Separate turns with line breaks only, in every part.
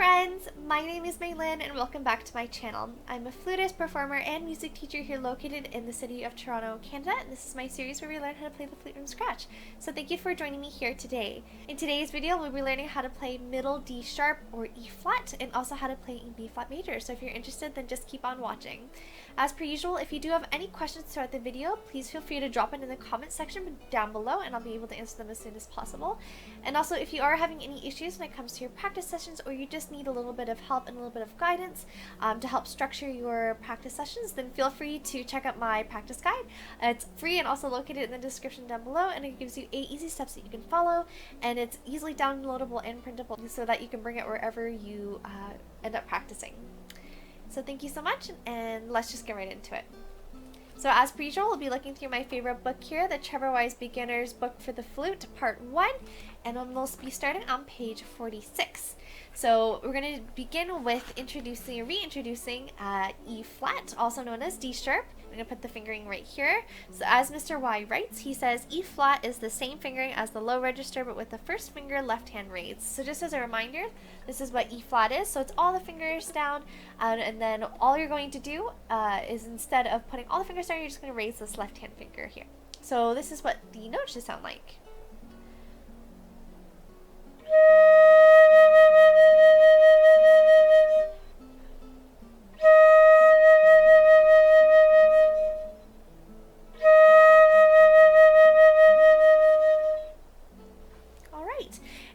friends, my name is Maylin and welcome back to my channel. I'm a flutist, performer, and music teacher here located in the city of Toronto, Canada, and this is my series where we learn how to play the flute from scratch. So thank you for joining me here today. In today's video, we'll be learning how to play middle D sharp or E flat and also how to play in B flat major. So if you're interested, then just keep on watching. As per usual, if you do have any questions throughout the video, please feel free to drop it in the comment section down below and I'll be able to answer them as soon as possible. And also, if you are having any issues when it comes to your practice sessions or you just need a little bit of help and a little bit of guidance to help structure your practice sessions, then feel free to check out my practice guide. It's free and also located in the description down below, and it gives you 8 easy steps that you can follow, and it's easily downloadable and printable so that you can bring it wherever you end up practicing. So thank you so much, and let's just get right into it. So as per usual, we'll be looking through my favorite book here, the Trevor Wise Beginner's Book for the Flute, Part 1, and we'll be starting on page 46. So we're going to begin with reintroducing E flat, also known as D sharp. I'm going to put the fingering right here. So as Mr. Y writes, he says E flat is the same fingering as the low register, but with the first finger left hand raised. So just as a reminder, this is what E flat is. So it's all the fingers down, and then all you're going to do is, instead of putting all the fingers down, you're just going to raise this left hand finger here. So this is what the note should sound like.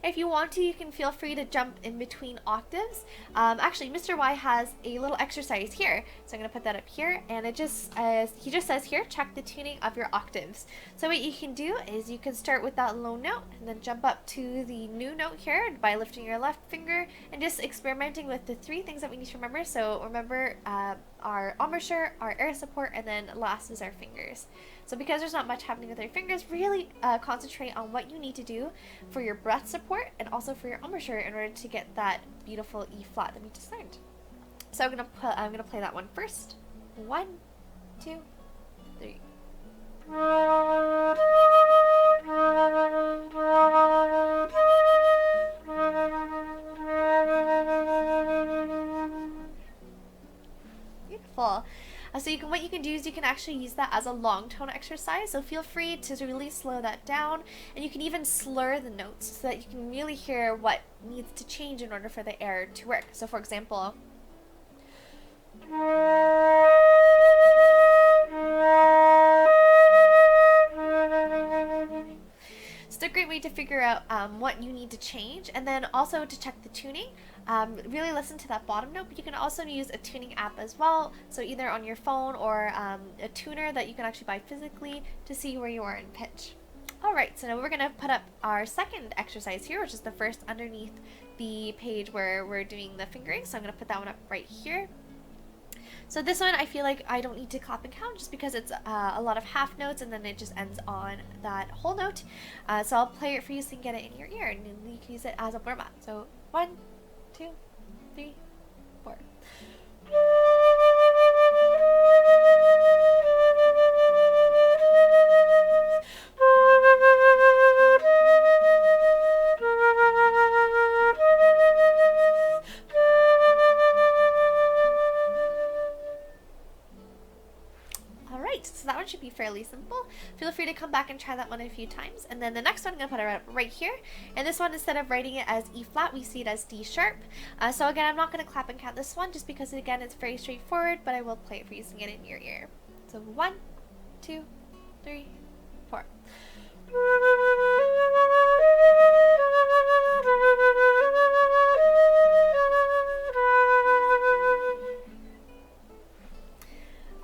If you want to, you can feel free to jump in between octaves. Actually, Mr. Y has a little exercise here, so I'm going to put that up here, and he just says here, check the tuning of your octaves. So what you can do is you can start with that low note and then jump up to the new note here by lifting your left finger and just experimenting with the 3 things that we need to remember. So remember our embouchure, our air support, and then last is our fingers. So because there's not much happening with our fingers, really concentrate on what you need to do for your breath support and also for your embouchure in order to get that beautiful E flat that we just learned. So I'm gonna play that one first. 1, 2, 3. Beautiful. So what you can do is you can actually use that as a long tone exercise, so feel free to really slow that down, and you can even slur the notes so that you can really hear what needs to change in order for the air to work. So for example, it's a great way to figure out what you need to change, and then also to check the tuning. Really listen to that bottom note, but you can also use a tuning app as well, so either on your phone or a tuner that you can actually buy physically to see where you are in pitch. Alright, so now we're going to put up our second exercise here, which is the first underneath the page where we're doing the fingering, so I'm going to put that one up right here. So this one, I feel like I don't need to clap and count just because it's a lot of half notes and then it just ends on that whole note. So I'll play it for you so you can get it in your ear and you can use it as a warm-up. So 1, 2, 3, 4. So that one should be fairly simple. Feel free to come back and try that one a few times. And then the next one I'm going to put it right here. And this one, instead of writing it as E flat, we see it as D sharp. So again, I'm not going to clap and count this one just because, again, it's very straightforward, but I will play it for you so you can get it in your ear. So 1, 2, 3, 4.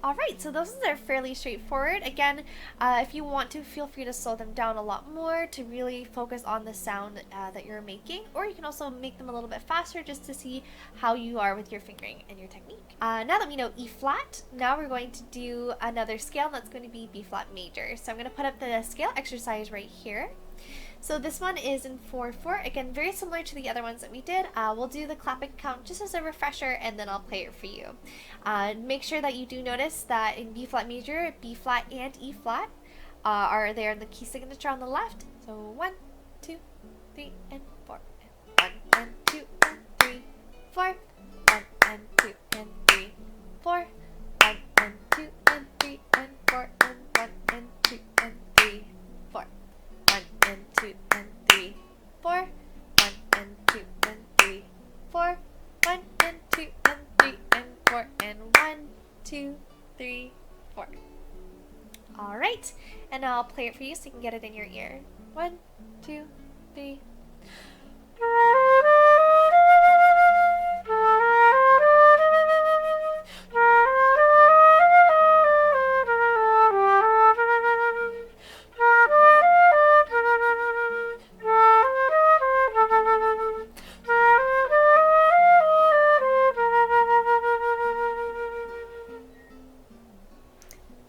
Alright, so those are fairly straightforward. Again, if you want to, feel free to slow them down a lot more to really focus on the sound that you're making, or you can also make them a little bit faster just to see how you are with your fingering and your technique. Now that we know E flat, now we're going to do another scale, and that's going to be B flat major. So I'm going to put up the scale exercise right here. So this one is in 4/4. Again, very similar to the other ones that we did. We'll do the clap and count just as a refresher, and then I'll play it for you. Make sure that you do notice that in B flat major, B flat and E flat are there in the key signature on the left. So 1, 2, 3, and 4. 1 and 2 and 3, 4. 1 and 2 and 3 and 4 and 1, 2, 3, 4. All right, and I'll play it for you so you can get it in your ear. 1, 2, 3.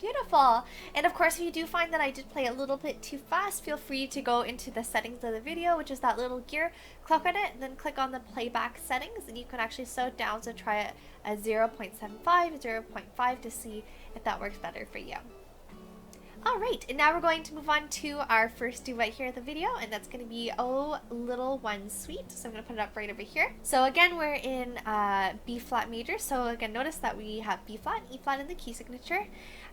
Beautiful. And of course, if you do find that I did play a little bit too fast, feel free to go into the settings of the video, which is that little gear, click on it, and then click on the playback settings, and you can actually slow it down. So try it at 0.75, 0.5 to see if that works better for you. Alright, and now we're going to move on to our first duet here in the video, and that's going to be Oh Little One Sweet. So I'm going to put it up right over here. So again, we're in B flat major. So again, notice that we have B flat, E flat in the key signature.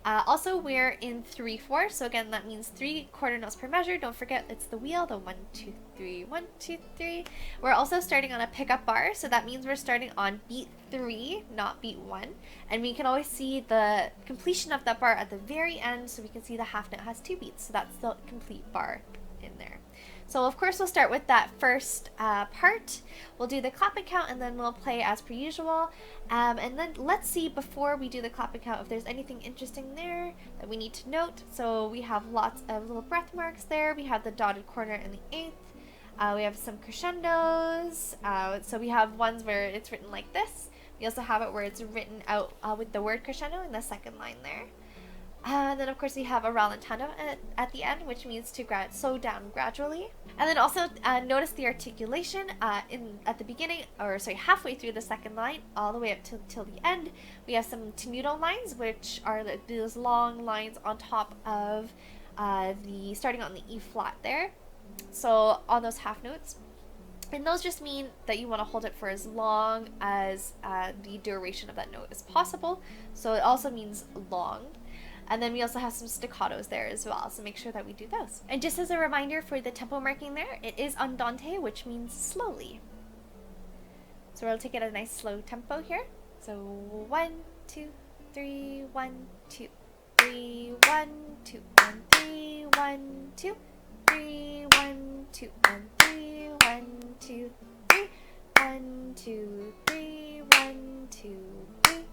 Also, we're in 3/4. So again, that means 3 quarter notes per measure. Don't forget, it's the wheel, the 1, 2, 3, 1, 2, 3. We're also starting on a pickup bar. So that means we're starting on beat 3, not beat 1. And we can always see the completion of that bar at the very end. So we can see the half note has 2 beats. So that's the complete bar in there. So of course we'll start with that first part. We'll do the clapping count and then we'll play as per usual. And then let's see before we do the clapping count if there's anything interesting there that we need to note. So we have lots of little breath marks there. We have the dotted quarter in the 8th. We have some crescendos. So we have ones where it's written like this. We also have it where it's written out with the word crescendo in the second line there. And then of course we have a rallentando at the end, which means to slow down gradually. And then also notice the articulation at the beginning, or sorry, halfway through the second line, all the way up till the end. We have some tenuto lines, which are those long lines on top of starting on the E flat there. So on those half notes. And those just mean that you want to hold it for as long as the duration of that note is possible. So it also means long. And then we also have some staccatos there as well, so make sure that we do those. And just as a reminder for the tempo marking there, it is andante, which means slowly. So we'll take it at a nice slow tempo here. So 1, 2, 3, 1, 2, 3, 1, 2, 1, 3, 1, 2, 3, 1, 2, 1, 3, 1, 2, 3, 1, 2, 3, 1, 2, 3,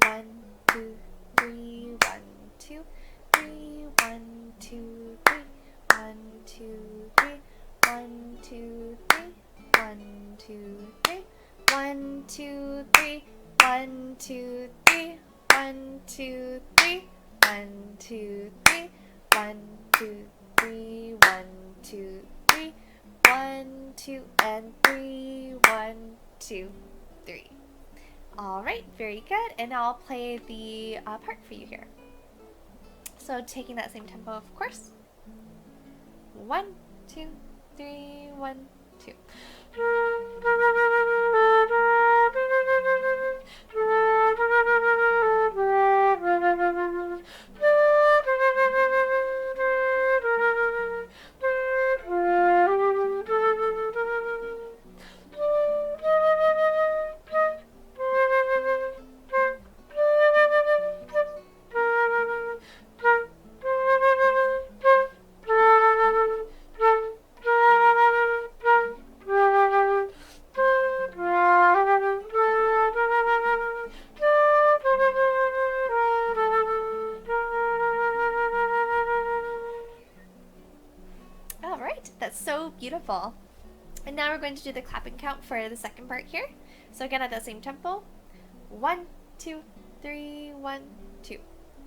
1, 2, 3, 1, 2, 3, 1, 2, 3, 1, 2, 3, 1, 2, 3, 1, 2, 3, 1, 2, 3, 1, 2, 3, 1, 2, 3, 1, 2, 3, 1, 2, 3, 1, 2, 3, 1, 2, and 3, 1, 2, 3. All right, very good. And now I'll play the part for you here. So taking that same tempo, of course. 1, 2, 3, 1, 2. That's so beautiful. And now we're going to do the clapping count for the second part here. So again, at that same tempo. 1, 2, 3, 1, 2,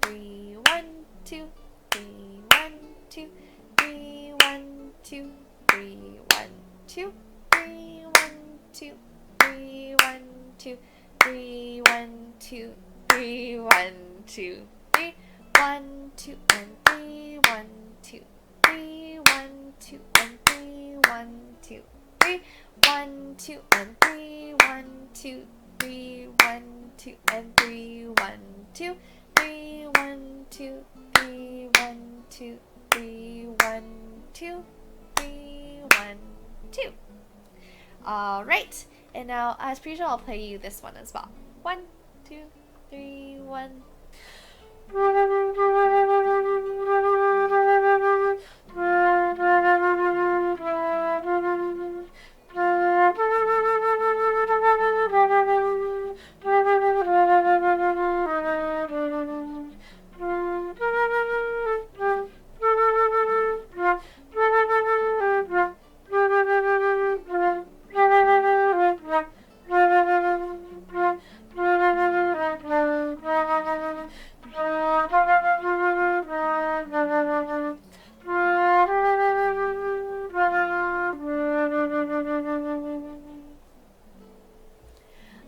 3, 1, 2, 3, 1, 2, 3, 1, 2, 3, 1, 2, 3, 1, 2, 3, 1, 2, 3, 1, 2, 3, 1, 2, 3, 1, 2, and 3, 1, 2, 3, 1, 2, and 3, 1, 2, 3, 1, 2, and 3, 1, 2, 3, 1, 2, and 3, 1, 2, 3, 1, 2, 3, 1, 2, 3, 1, 2, 3, 1, 2. All right. And now, as per usual, I'll play you this one as well. 1, 2, 3, 1.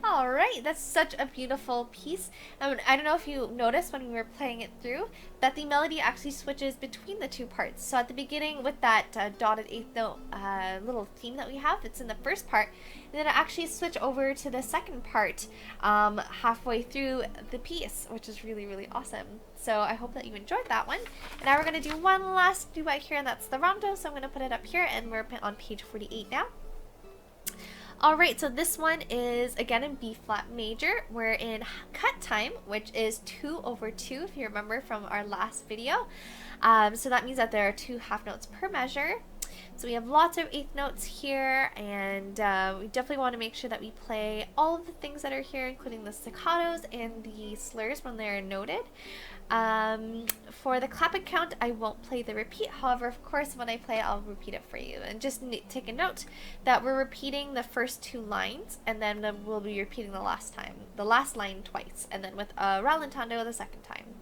Alright, that's such a beautiful piece. I don't know if you noticed when we were playing it through that the melody actually switches between the two parts. So at the beginning with that dotted eighth note little theme that we have, it's in the first part, and then it actually switch over to the second part halfway through the piece, which is really, really awesome. So I hope that you enjoyed that one. And now we're going to do one last duet here, and that's the Rondo. So I'm going to put it up here, and we're on page 48 now. Alright, so this one is again in B flat major. We're in cut time, which is 2/2 if you remember from our last video. So that means that there are 2 half notes per measure. So we have lots of eighth notes here, and we definitely want to make sure that we play all of the things that are here, including the staccatos and the slurs when they're noted. For the clap and count, I won't play the repeat. However, of course, when I play, I'll repeat it for you. And just take a note that we're repeating the first 2 lines, and then we'll be repeating the last line twice, and then with a rallentando the second time.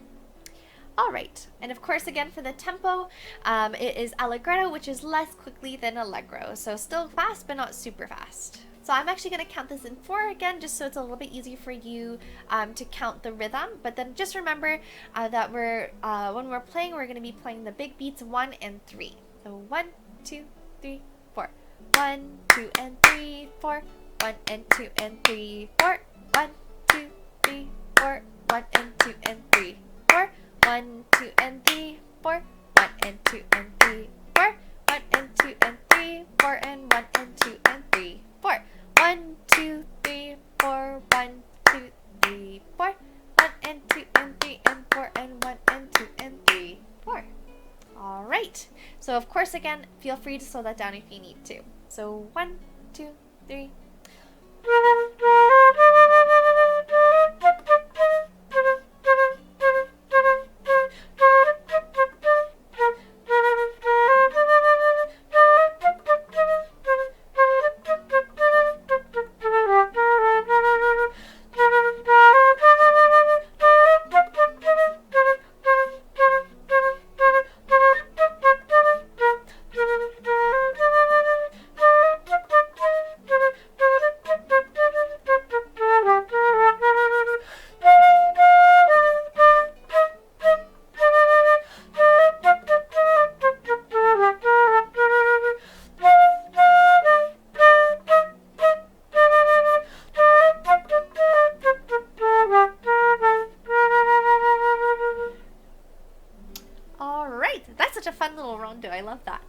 Alright, and of course again for the tempo, it is allegretto, which is less quickly than allegro, so still fast but not super fast. So I'm actually going to count this in 4 again, just so it's a little bit easier for you to count the rhythm, but then just remember that when we're playing, we're going to be playing the big beats 1 and 3. So 1, 2, 3, 4. 1, 2, and 3, 4. 1 and 2 and 3, 4. 1, 2, 3, 4. 1 and 2 and 3, 4. 1, 2, and 3, 4. 1 and 2 and 3, 4. 1 and 2 and 3, 4. And 1 and 2 and 3, 4. 1, 2, 3, 4. 1, 2, 3, 4. 1 and 2 and 3 and 4. And 1 and 2 and 3, 4. Alright. So of course again, feel free to slow that down if you need to. So 1, 2, 3. A fun little rondo. I love that.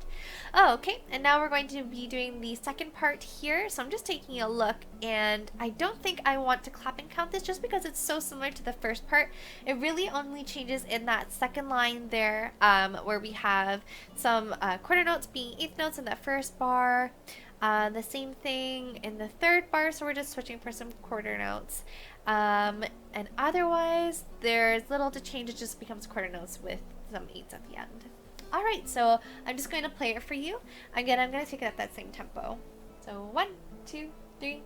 Oh, okay, and now we're going to be doing the second part here. So I'm just taking a look, and I don't think I want to clap and count this just because it's so similar to the first part. It really only changes in that second line there, where we have some quarter notes being eighth notes in that first bar. The same thing in the third bar, so we're just switching for some quarter notes. And otherwise, there's little to change. It just becomes quarter notes with some eights at the end. Alright, so I'm just going to play it for you. Again, I'm going to take it at that same tempo. So 1, 2, 3.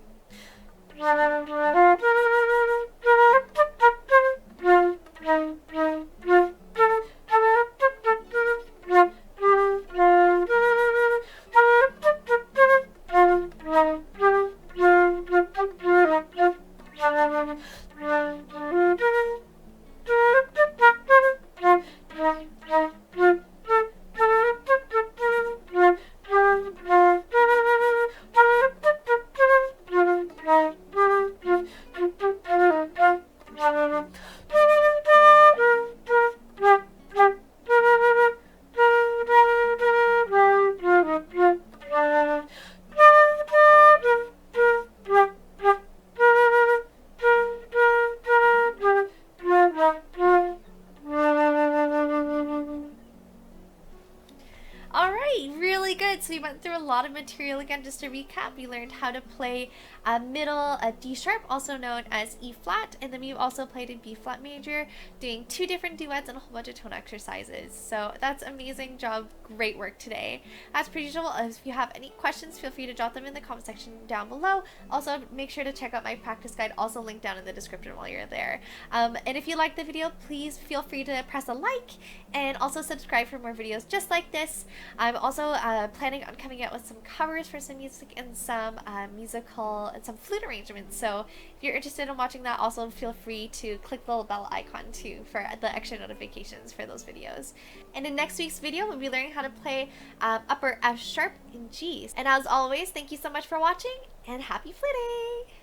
material again, just to recap, we learned how to play a middle, a D sharp, also known as E flat, and then we also played in B flat major, doing 2 different duets and a whole bunch of tone exercises. So that's amazing job, great work today. As per usual, if you have any questions, feel free to drop them in the comment section down below. Also, make sure to check out my practice guide, also linked down in the description while you're there. And if you liked the video, please feel free to press a like and also subscribe for more videos just like this. I'm also planning on coming out with some covers for some music and some musical and some flute arrangements. So if you're interested in watching that, also feel free to click the little bell icon too for the extra notifications for those videos. And in next week's video, we'll be learning how to play upper F sharp in G's. And as always, thank you so much for watching and happy fluting!